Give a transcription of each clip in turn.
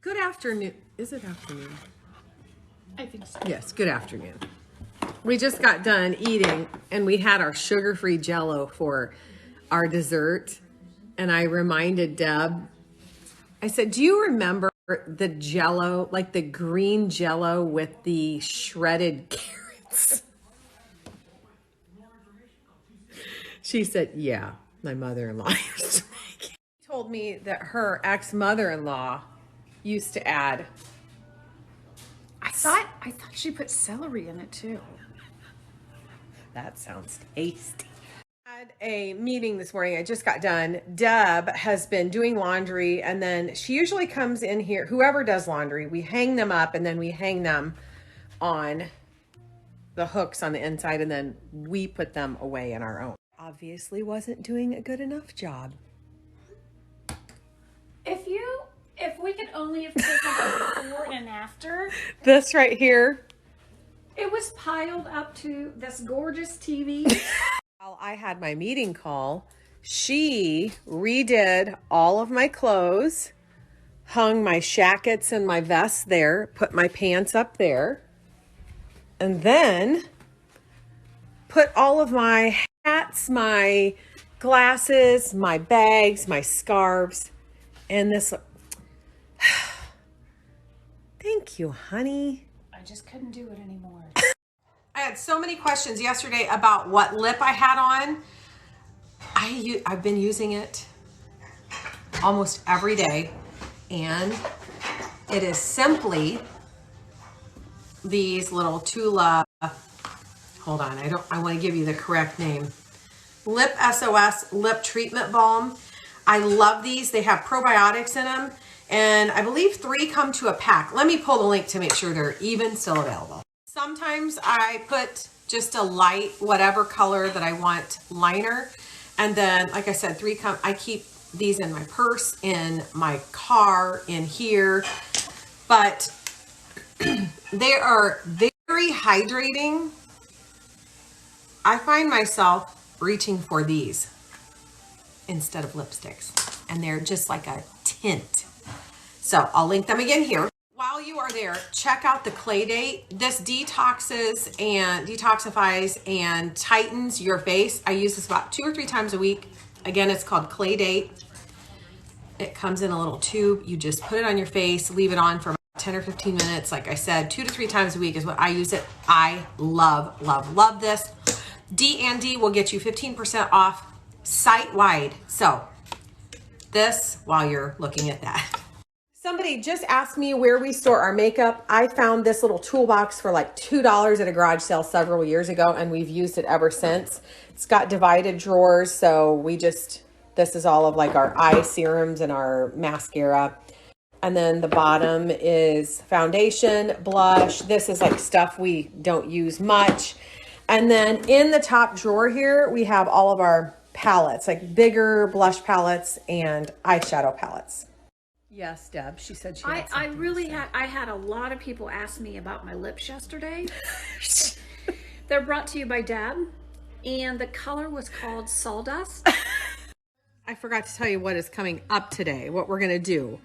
Good afternoon. Is it afternoon? I think so. Yes, good afternoon. We just got done eating and we had our sugar-free Jell-O for our dessert. And I reminded Deb, I said, do you remember the Jell-O, like the green Jell-O with the shredded carrots? She said, yeah, my mother-in-law used to make it. She told me that her ex-mother-in-law used to add. I thought she put celery in it too. That sounds tasty. I had a meeting this morning. I just got done. Deb has been doing laundry, and then she usually comes in here. Whoever does laundry, we hang them up, and then we hang them on the hooks on the inside, and then we put them away in our own. Obviously wasn't doing a good enough job. If we could only have taken a before and after. This right here. It was piled up to this gorgeous TV. While I had my meeting call, she redid all of my clothes, hung my shackets and my vests there, put my pants up there, and then put all of my hats, my glasses, my bags, my scarves, and this. Thank you, honey. I just couldn't do it anymore. I had so many questions yesterday about what lip I had on. I've been using it almost every day, and it is simply these little Tula, hold on, I want to give you the correct name. Lip SOS Lip Treatment Balm. I love these. They have probiotics in them, and I believe 3 come to a pack. Let me pull the link to make sure they're even still available. Sometimes I put just a light, whatever color that I want liner. And then, like I said, 3 come. I keep these in my purse, in my car, in here. But they are very hydrating. I find myself reaching for these instead of lipsticks. And they're just like a tint. So I'll link them again here. While you are there, check out the Clay Date. This detoxifies and tightens your face. I use this about 2 or 3 times a week. Again, it's called Clay Date. It comes in a little tube. You just put it on your face, leave it on for about 10 or 15 minutes. Like I said, 2 to 3 times a week is what I use it. I love, love, love this. D&D will get you 15% off site-wide. So this while you're looking at that. Somebody just asked me where we store our makeup. I found this little toolbox for like $2 at a garage sale several years ago, and we've used it ever since. It's got divided drawers, so this is all of like our eye serums and our mascara. And then the bottom is foundation, blush. This is like stuff we don't use much. And then in the top drawer here, we have all of our palettes, like bigger blush palettes and eyeshadow palettes. Yes, Deb. She said she had I had a lot of people ask me about my lips yesterday. They're brought to you by Deb, and the color was called Sawdust. I forgot to tell you what is coming up today, what we're going to do.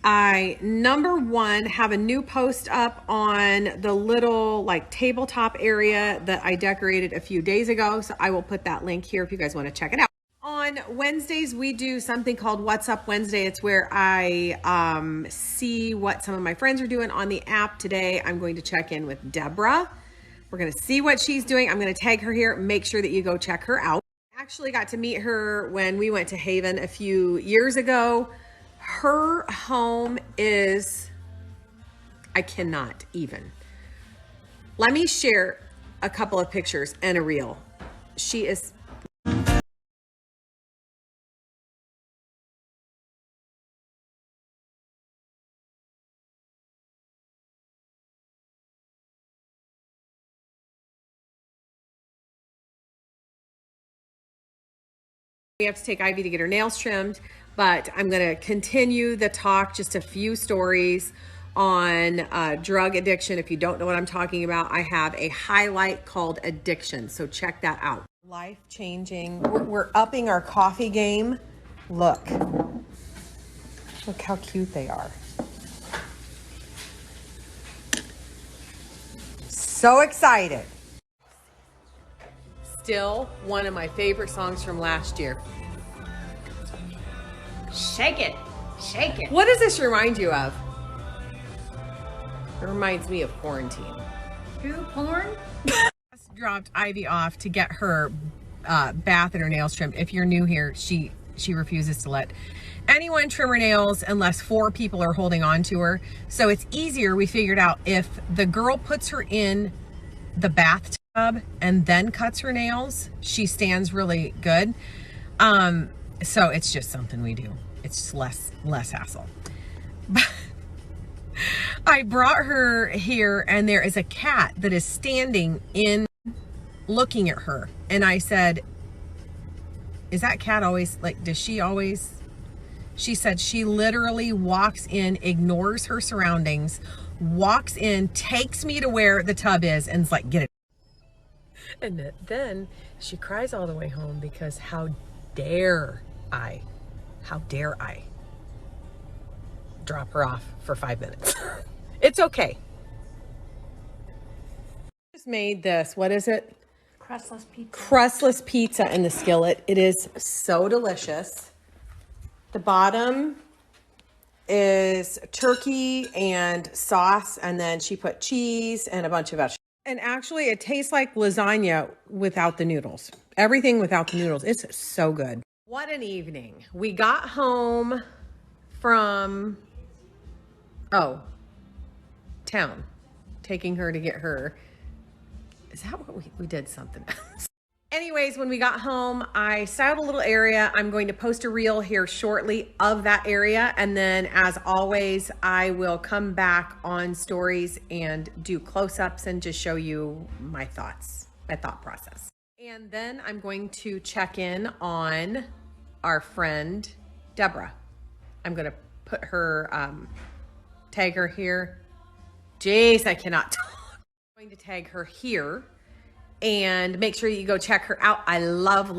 Number 1, have a new post up on the little like tabletop area that I decorated a few days ago. So I will put that link here if you guys want to check it out. On Wednesdays, we do something called What's Up Wednesday. It's where I see what some of my friends are doing on the app. Today, I'm going to check in with Deborah. We're going to see what she's doing. I'm going to tag her here. Make sure that you go check her out. I actually got to meet her when we went to Haven a few years ago. Her home is, I cannot even. Let me share a couple of pictures and a reel. She is... We have to take Ivy to get her nails trimmed, but I'm going to continue the talk, just a few stories on drug addiction. If you don't know what I'm talking about, I have a highlight called Addiction, so check that out. Life-changing. We're upping our coffee game. Look how cute they are. so excited. Still one of my favorite songs from last year. Shake it. Shake it. What does this remind you of? It reminds me of quarantine. Who? Porn? Dropped Ivy off to get her bath and her nails trimmed. If you're new here, she refuses to let anyone trim her nails unless 4 people are holding on to her. So it's easier, we figured out, if the girl puts her in the bathtub and then cuts her nails, she stands really good. So it's just something we do. It's just less hassle. But I brought her here and there is a cat that is standing in looking at her. And I said, is that cat always, like, does she always? She said she literally walks in, ignores her surroundings, walks in, takes me to where the tub is, and is like, get it. And then she cries all the way home because how dare I drop her off for 5 minutes. It's okay. Just made this, what is it? Crustless pizza. Crustless pizza in the skillet. It is so delicious. The bottom is turkey and sauce, and then she put cheese and a bunch of vegetables. And actually it tastes like lasagna without the noodles. Everything without the noodles. It's so good. What an evening. We got home from, town, taking her to get her. Is that what we did something else? Anyways, when we got home, I styled a little area. I'm going to post a reel here shortly of that area. And then as always, I will come back on stories and do close-ups and just show you my thoughts, my thought process. And then I'm going to check in on our friend, Deborah. I'm going to put her, tag her here. Jeez, I cannot talk. I'm going to tag her here and make sure you go check her out. I love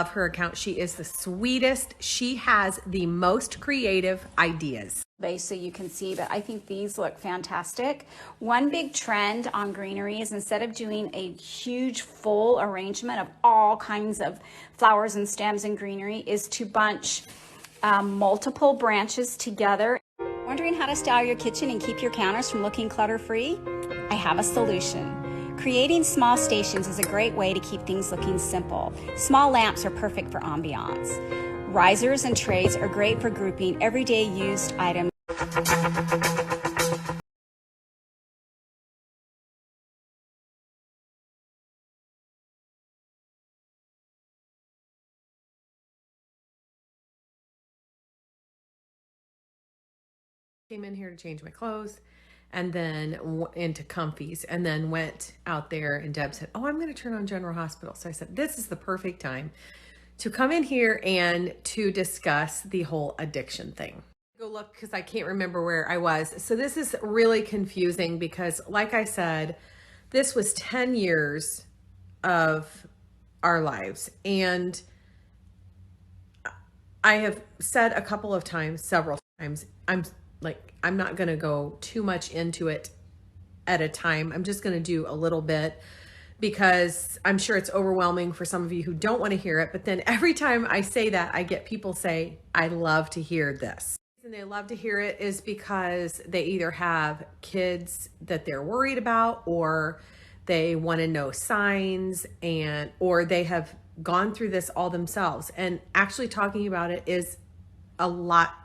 her account. She is the sweetest. She has the most creative ideas. Base so you can see, but I think these look fantastic. One big trend on greenery is instead of doing a huge full arrangement of all kinds of flowers and stems and greenery is to bunch multiple branches together. Wondering how to style your kitchen and keep your counters from looking clutter-free? I have a solution. Creating small stations is a great way to keep things looking simple. Small lamps are perfect for ambiance. Risers and trays are great for grouping everyday used items. Came in here to change my clothes and then into comfies, and then went out there, and Deb said, oh, I'm going to turn on General Hospital. So I said, this is the perfect time to come in here and to discuss the whole addiction thing. Go look because I can't remember where I was. So this is really confusing because, like I said, this was 10 years of our lives. And I have said a couple of times, several times, I'm not going to go too much into it at a time. I'm just going to do a little bit because I'm sure it's overwhelming for some of you who don't want to hear it. But then every time I say that, I get people say, I love to hear this. And they love to hear it is because they either have kids that they're worried about, or they want to know signs, or they have gone through this all themselves. And actually talking about it is a lot.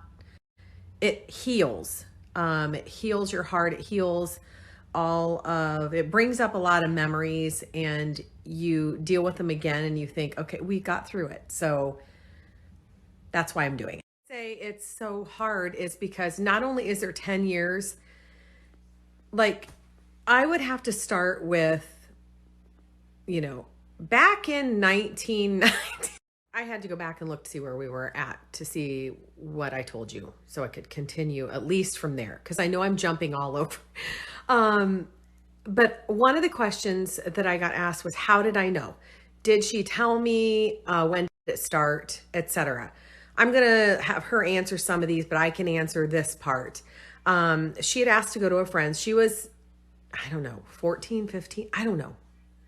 It heals. It heals your heart. It heals it brings up a lot of memories, and you deal with them again and you think, okay, we got through it. So that's why I'm doing it. Say it's so hard is because not only is there 10 years, like I would have to start with, back in 1990. I had to go back and look to see where we were at to see what I told you so I could continue at least from there, because I know I'm jumping all over. But one of the questions that I got asked was, how did I know? Did she tell me when did it start, etc.? I'm going to have her answer some of these, but I can answer this part. She had asked to go to a friend's. She was I don't know, 14, 15, I don't know,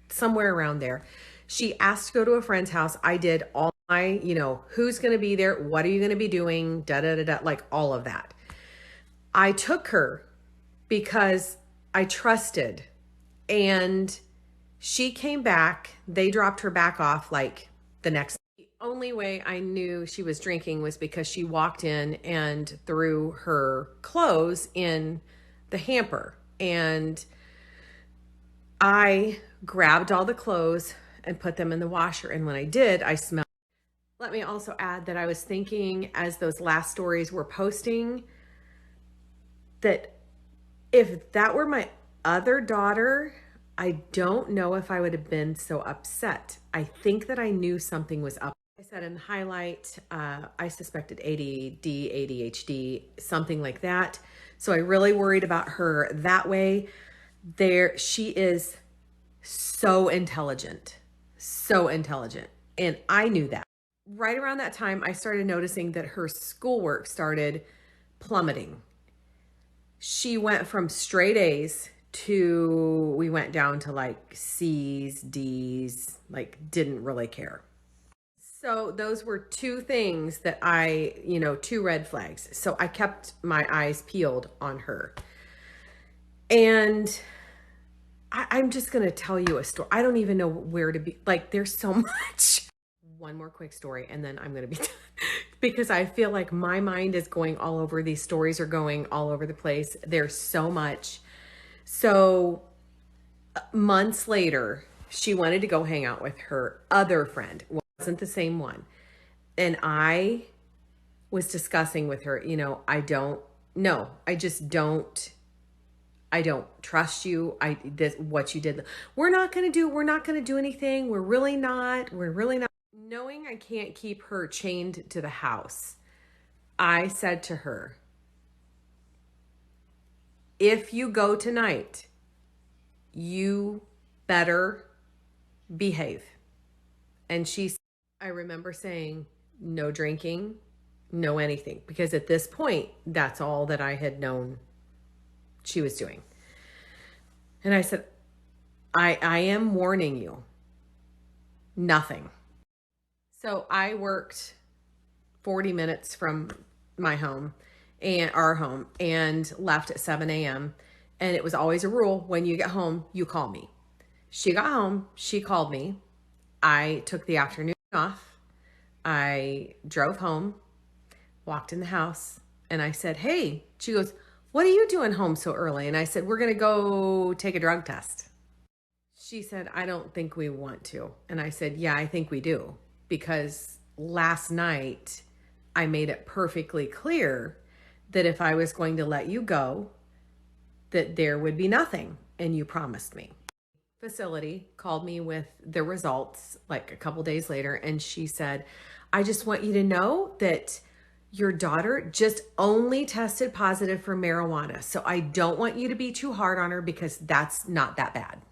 somewhere around there. She asked to go to a friend's house. I did all my, who's going to be there? What are you going to be doing? Da, da, da, da, like all of that. I took her because I trusted, and she came back. They dropped her back off like the next. The only way I knew she was drinking was because she walked in and threw her clothes in the hamper. And I grabbed all the clothes and put them in the washer. And when I did, I smelled. Let me also add that I was thinking, as those last stories were posting, that if that were my other daughter, I don't know if I would have been so upset. I think that I knew something was up. I said in the highlight, I suspected ADD, ADHD, something like that. So I really worried about her that way. She is so intelligent, and I knew that. Right around that time, I started noticing that her schoolwork started plummeting. She went from straight A's to, we went down to like C's, D's, like didn't really care. So those were two things that two red flags. So I kept my eyes peeled on her. And I'm just going to tell you a story. I don't even know where to be. Like, there's so much. One more quick story, and then I'm going to be done. Because I feel like my mind is going all over. These stories are going all over the place. There's so much. So months later, she wanted to go hang out with her other friend. It wasn't the same one. And I was discussing with her, I don't know. I don't trust you. What you did. We're not going to do anything. We're really not. Knowing I can't keep her chained to the house, I said to her, if you go tonight, you better behave. And I remember saying, no drinking, no anything. Because at this point, that's all that I had known she was doing. And I said, I am warning you, nothing. So I worked 40 minutes from my home and our home and left at 7 a.m. And it was always a rule, when you get home, you call me. She got home, she called me. I took the afternoon off. I drove home, walked in the house, and I said, hey. She goes, what are you doing home so early? And I said, we're going to go take a drug test. She said, I don't think we want to. And I said, yeah, I think we do. Because last night I made it perfectly clear that if I was going to let you go, that there would be nothing. And you promised me. Facility called me with the results like a couple days later. And she said, I just want you to know that your daughter just only tested positive for marijuana. So I don't want you to be too hard on her, because that's not that bad.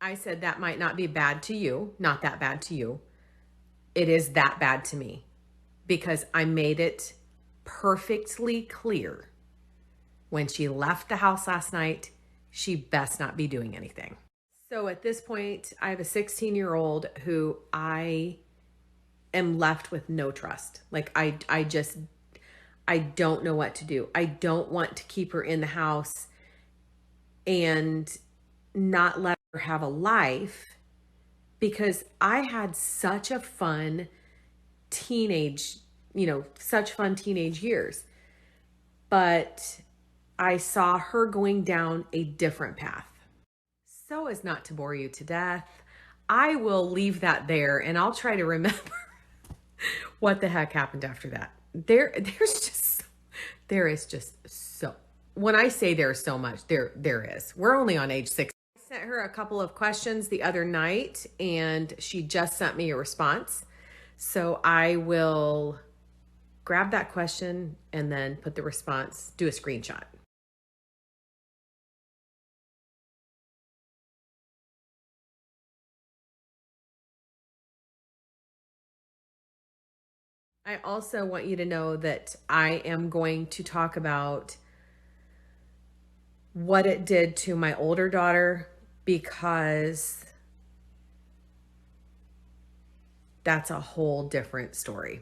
I said, that might not be bad to you, not that bad to you. It is that bad to me, because I made it perfectly clear when she left the house last night, she best not be doing anything. So at this point, I have a 16-year-old who I am left with no trust. Like I don't know what to do. I don't want to keep her in the house and not let her have a life, because I had such a fun teenage years. But I saw her going down a different path. So as not to bore you to death, I will leave that there, and I'll try to remember what the heck happened after that. There is just so, when I say there's so much, there is. We're only on age 6. I sent her a couple of questions the other night, and she just sent me a response. So I will grab that question and then put the response, do a screenshot. I also want you to know that I am going to talk about what it did to my older daughter, because that's a whole different story.